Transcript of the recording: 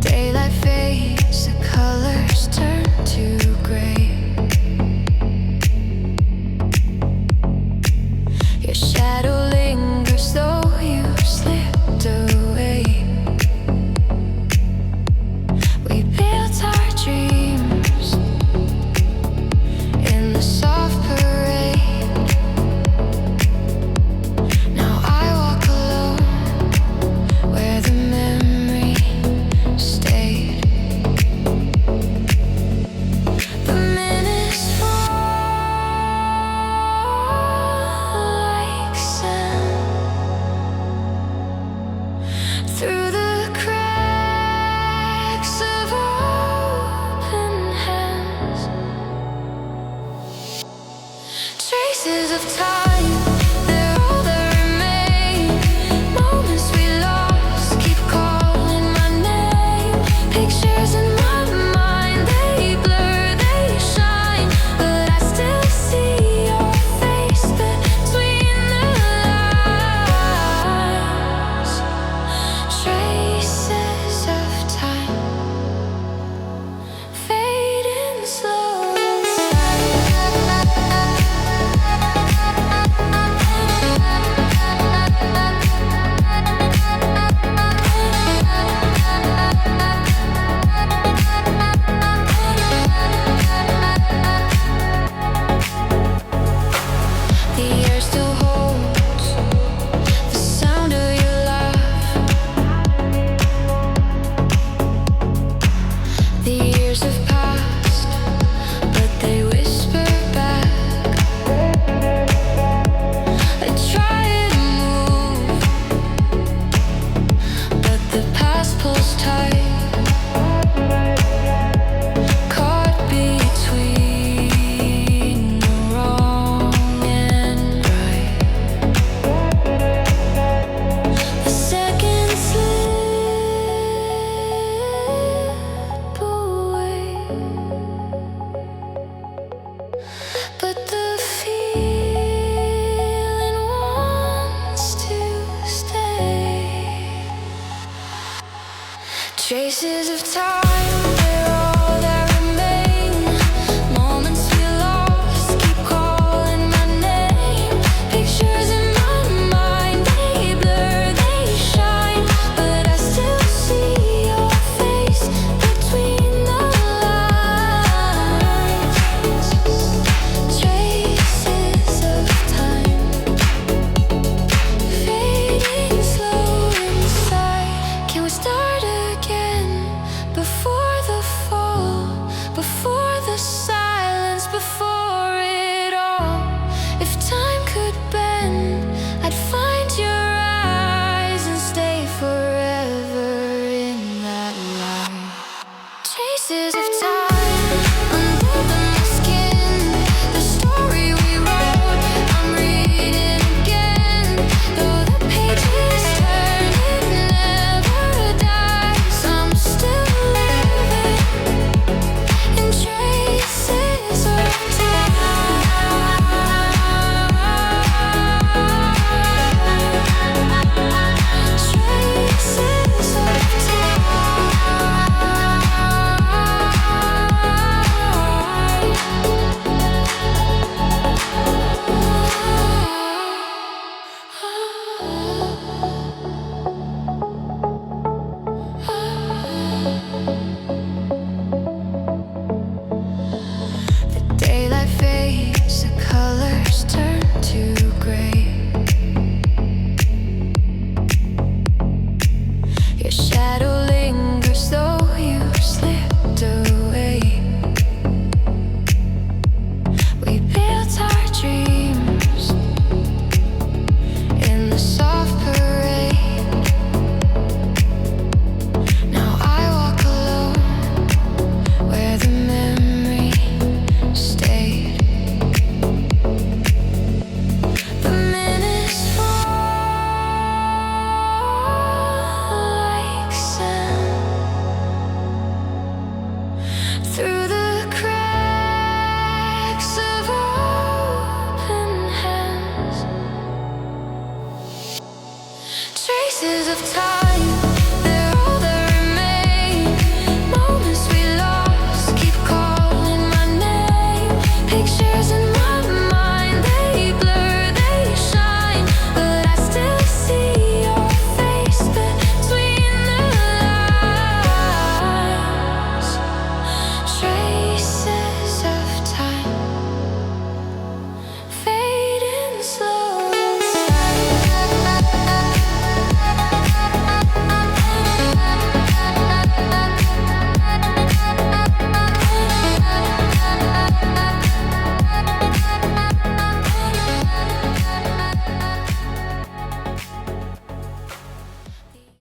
Daylight fades, the colors turn to gray. Your shadow lingers though you slipped away. We built our dreams in the soft parade. Now I walk alone where the memory stayed. The minutes fall like sand through the cracks of open hands. Traces of time, they're all that remain. Moments we lost keep calling my name. Pictures in my mind, they blur, they shine, but I still see your face between the lines. Traces of time fading slowly. The air still holds the sound of your laugh. The years have passed, but they whisper back. I try to move, but the past pulls tight. Caught between the wrong and right. The seconds slip away, but the feeling wants to stay. Traces of time.